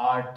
8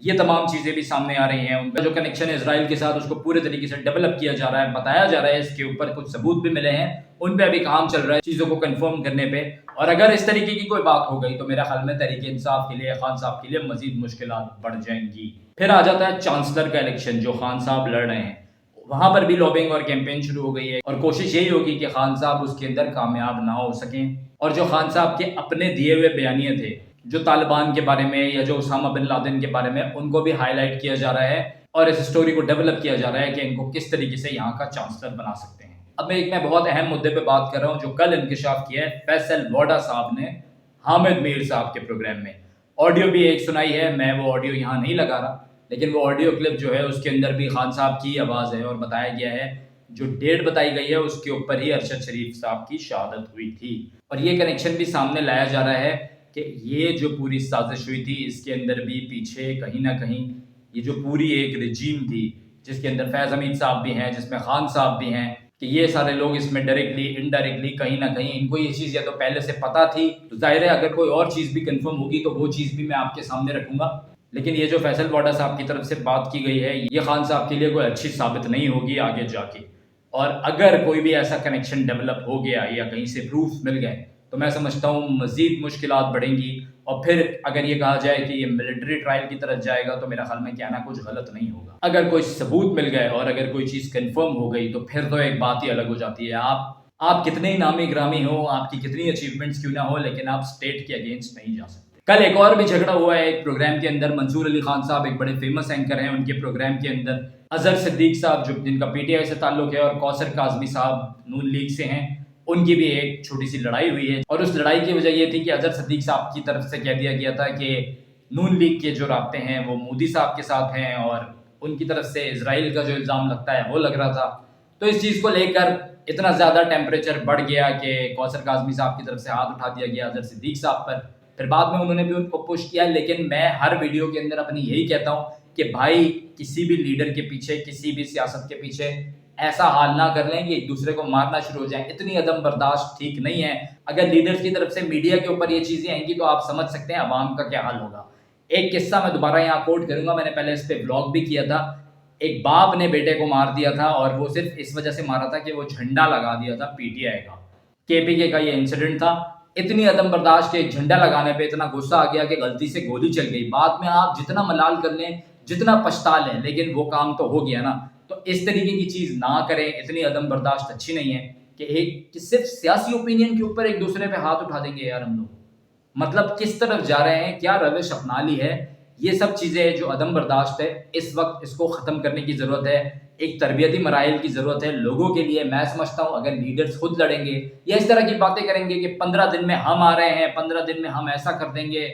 یہ تمام چیزیں بھی سامنے آ رہی ہیں. ان کا جو کنیکشن ہے اسرائیل کے ساتھ اس کو پورے طریقے سے ڈیولپ کیا جا رہا ہے, بتایا جا رہا ہے, اس کے اوپر کچھ ثبوت بھی ملے ہیں, ان پہ ابھی کام چل رہا ہے چیزوں کو کنفرم کرنے پہ. اور اگر اس طریقے کی کوئی بات ہو گئی تو میرا خیال میں تحریک انصاف کے لیے, خان صاحب کے لیے مزید مشکلات بڑھ جائیں گی. پھر آ جاتا ہے چانسلر کا الیکشن جو خان صاحب لڑ رہے ہیں. وہاں پر بھی لابنگ اور کیمپین شروع ہو گئی ہے, اور کوشش یہی ہوگی کہ خان صاحب اس کے اندر کامیاب نہ ہو سکیں. اور جو خان صاحب کے اپنے دیے ہوئے بیانیے تھے, جو طالبان کے بارے میں یا جو اسامہ بن لادن کے بارے میں, ان کو بھی ہائی لائٹ کیا جا رہا ہے اور اس سٹوری کو ڈیولپ کیا جا رہا ہے کہ ان کو کس طریقے سے یہاں کا چانسلر بنا سکتے ہیں. اب میں بہت اہم مدے پہ بات کر رہا ہوں جو کل انکشاف کیا ہے فیصل ووڈا صاحب نے حامد میر صاحب کے پروگرام میں. آڈیو بھی ایک سنائی ہے, میں وہ آڈیو یہاں نہیں لگا رہا, لیکن وہ آڈیو کلپ جو ہے اس کے اندر بھی خان صاحب کی آواز ہے, اور بتایا گیا ہے جو ڈیٹ بتائی گئی ہے اس کے اوپر ہی ارشد شریف صاحب کی شہادت ہوئی تھی. اور یہ کنیکشن بھی سامنے لایا جا رہا ہے کہ یہ جو پوری سازش ہوئی تھی اس کے اندر بھی پیچھے کہیں نہ کہیں یہ جو پوری ایک رجیم تھی جس کے اندر فیض حمید صاحب بھی ہیں, جس میں خان صاحب بھی ہیں, کہ یہ سارے لوگ اس میں ڈائریکٹلی انڈائریکٹلی کہیں نہ کہیں ان کو یہ چیز یا تو پہلے سے پتہ تھی. تو ظاہر ہے اگر کوئی اور چیز بھی کنفرم ہوگی تو وہ چیز بھی میں آپ کے سامنے رکھوں گا. لیکن یہ جو فیصل ووڈا صاحب کی طرف سے بات کی گئی ہے یہ خان صاحب کے لیے کوئی اچھی ثابت نہیں ہوگی آگے جا کے. اور اگر کوئی بھی ایسا کنیکشن ڈیولپ ہو گیا یا کہیں سے پروف مل گئے تو میں سمجھتا ہوں مزید مشکلات بڑھیں گی. اور پھر اگر یہ کہا جائے کہ یہ ملٹری ٹرائل کی طرف جائے گا تو میرا خیال میں کہنا کچھ غلط نہیں ہوگا. اگر کوئی ثبوت مل گئے اور اگر کوئی چیز کنفرم ہو گئی تو پھر تو ایک بات ہی الگ ہو جاتی ہے. آپ کتنے ہی نامی گرامی ہو, آپ کی کتنی اچیومنٹس کیوں نہ ہو, لیکن آپ اسٹیٹ کے اگینسٹ نہیں جا سکتے. کل ایک اور بھی جھگڑا ہوا ہے ایک پروگرام کے اندر. منصور علی خان صاحب ایک بڑے فیمس اینکر ہیں, ان کے پروگرام کے اندر اظہر صدیق صاحب جو جن کا پی ٹی آئی سے تعلق ہے اور کوثر کاظمی صاحب نون لیگ سے ہیں, ان کی بھی ایک چھوٹی سی لڑائی ہوئی ہے. اور اس لڑائی کی وجہ یہ تھی کہ اظہر صدیق صاحب کی طرف سے کہہ دیا گیا تھا کہ نون لیگ کے جو رابطے ہیں وہ مودی صاحب کے ساتھ ہیں, اور ان کی طرف سے اسرائیل کا جو الزام لگتا ہے وہ لگ رہا تھا. تو اس چیز کو لے کر اتنا زیادہ ٹیمپریچر بڑھ گیا کہ کوثر کاظمی صاحب کی طرف سے ہاتھ اٹھا دیا گیا اظہر صدیق صاحب پر. پھر بعد میں انہوں نے بھی ان کو پش کیا, لیکن میں ہر ویڈیو کے اندر اپنی یہی کہتا ہوں کہ بھائی کسی بھی لیڈر کے پیچھے, کسی بھی سیاست کے پیچھے ایسا حال نہ کر لیں کہ ایک دوسرے کو مارنا شروع ہو جائیں. اتنی عدم برداشت ٹھیک نہیں ہے. اگر لیڈرز کی طرف سے میڈیا کے اوپر یہ چیزیں آئیں گی تو آپ سمجھ سکتے ہیں عوام کا کیا حال ہوگا. ایک قصہ میں دوبارہ یہاں کوٹ کروں گا, میں نے پہلے اس پہ بلاگ بھی کیا تھا. ایک باپ نے بیٹے کو مار دیا تھا, اور وہ صرف اس وجہ سے مارا تھا کہ وہ جھنڈا لگا دیا تھا پی ٹی آئی کا. کے پی کے کا یہ انسیڈنٹ تھا. اتنی عدم برداشت کے جھنڈا لگانے پہ اتنا غصہ آ گیا کہ غلطی سے گولی چل گئی. بعد میں آپ جتنا ملال کر لیں, جتنا پچھتا لیں, لیکن وہ کام تو ہو گیا نا. تو اس طریقے کی چیز نہ کریں. اتنی عدم برداشت اچھی نہیں ہے کہ صرف سیاسی اوپینین کے اوپر ایک دوسرے پہ ہاتھ اٹھا دیں گے. یار ہم لوگ مطلب کس طرف جا رہے ہیں, کیا روش اپنا لی ہے. یہ سب چیزیں جو عدم برداشت ہے اس وقت اس کو ختم کرنے کی ضرورت ہے. ایک تربیتی مراحل کی ضرورت ہے لوگوں کے لیے. میں سمجھتا ہوں اگر لیڈرز خود لڑیں گے یا اس طرح کی باتیں کریں گے کہ 15 دن میں ہم آ رہے ہیں, 15 دن میں ہم ایسا کر دیں گے,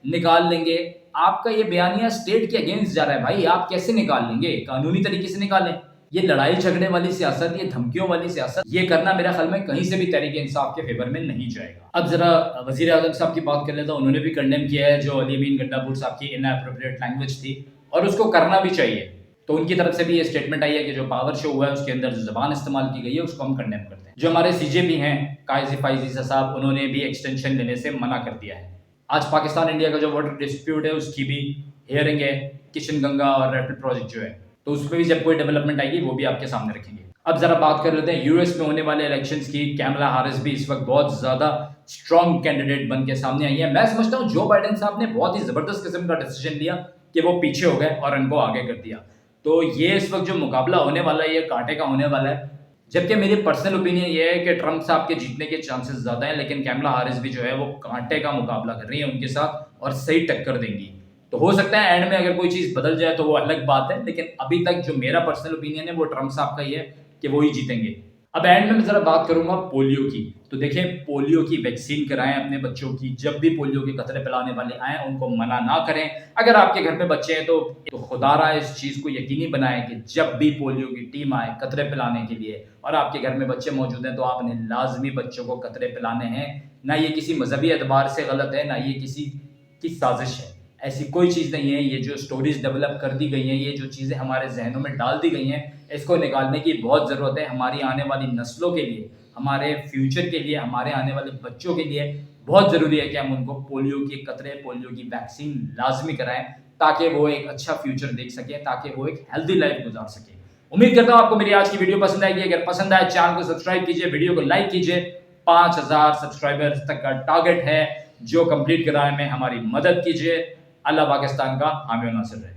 نکال لیں گے. آپ کا یہ بیانیہ اسٹیٹ کے اگینسٹ جا رہا ہے بھائی. آپ کیسے نکال لیں گے؟ قانونی طریقے سے نکالیں. یہ لڑائی جھگڑے والی سیاست, یہ دھمکیوں والی سیاست, یہ کرنا میرا خیال میں کہیں سے بھی تحریک انصاف کے فیور میں نہیں جائے گا. اب ذرا وزیر اعظم صاحب کی بات کر لیتا ہوں. انہوں نے بھی کنڈیم کیا ہے جو علی امین گنڈا پور صاحب کی اناپروپریٹ لینگویج تھی, اور اس کو کرنا بھی چاہیے. تو ان کی طرف سے بھی یہ اسٹیٹمنٹ آئی ہے کہ جو پاور شو ہوا ہے اس کے اندر جو زبان استعمال کی گئی ہے اس کو ہم کنڈیم کرتے ہیں. جو ہمارے سی جے پی ہیں قائز فائز عیسیٰ صاحب, انہوں نے بھی ایکسٹینشن لینے سے منع کر دیا ہے. آج پاکستان انڈیا کا جو واٹر ڈسپیوٹ ہے اس کی بھی ہیئرنگ ہے, کشن گنگا اور ریپل پروجیکٹ جو ہے, تو اس پہ بھی جب کوئی ڈیولپمنٹ آئے گی وہ بھی آپ کے سامنے رکھیں گے. اب ذرا بات کر لیتے ہیں یو ایس میں ہونے والے الیکشنز کی. کیملا ہیرس بھی اس وقت بہت زیادہ اسٹرانگ کینڈیڈیٹ بن کے سامنے آئی ہے. میں سمجھتا ہوں جو بائیڈن صاحب نے بہت ہی زبردست قسم کا ڈیسیجن لیا کہ وہ پیچھے ہو گئے اور ان کو آگے کر دیا. تو یہ اس وقت جو مقابلہ ہونے والا ہے یہ کانٹے کا ہونے والا ہے. جبکہ میری پرسنل اوپینین یہ ہے کہ ٹرمپ صاحب کے جیتنے کے چانسز زیادہ ہیں, لیکن کیملا ہیرس بھی جو ہے وہ کانٹے کا مقابلہ کر رہی ہیں ان کے ساتھ اور صحیح ٹکر دیں گی. تو ہو سکتا ہے اینڈ میں اگر کوئی چیز بدل جائے تو وہ الگ بات ہے, لیکن ابھی تک جو میرا پرسنل اوپینین ہے وہ ٹرمپ صاحب کا ہی ہے کہ وہی جیتیں گے. اب اینڈ میں ذرا بات کروں گا پولیو کی. تو دیکھیں پولیو کی ویکسین کرائیں اپنے بچوں کی. جب بھی پولیو کے قطرے پلانے والے آئیں ان کو منع نہ کریں. اگر آپ کے گھر پہ بچے ہیں تو خدا را اس چیز کو یقینی بنائیں کہ جب بھی پولیو کی ٹیم آئے قطرے پلانے کے لیے اور آپ کے گھر میں بچے موجود ہیں تو آپ نے لازمی بچوں کو قطرے پلانے ہیں. نہ یہ کسی مذہبی اعتبار سے غلط ہے, نہ یہ کسی کی سازش ہے. ایسی کوئی چیز نہیں ہے. یہ جو سٹوریز ڈیولپ کر دی گئی ہیں, یہ جو چیزیں ہمارے ذہنوں میں ڈال دی گئی ہیں, اس کو نکالنے کی بہت ضرورت ہے. ہماری آنے والی نسلوں کے لیے, ہمارے فیوچر کے لیے, ہمارے آنے والے بچوں کے لیے بہت ضروری ہے کہ ہم ان کو پولیو کے قطرے, پولیو کی ویکسین لازمی کرائیں تاکہ وہ ایک اچھا فیوچر دیکھ سکیں, تاکہ وہ ایک ہیلدی لائف گزار سکیں. امید کرتا ہوں آپ کو میری آج کی ویڈیو پسند آئے گی. اگر پسند آئے چینل کو سبسکرائب کیجئے, ویڈیو کو لائک کیجئے. 5000 سبسکرائبر تک کا ٹارگٹ ہے جو کمپلیٹ کرانے میں ہماری مدد کیجئے. اللہ پاکستان کا حامی و ناصر رہے.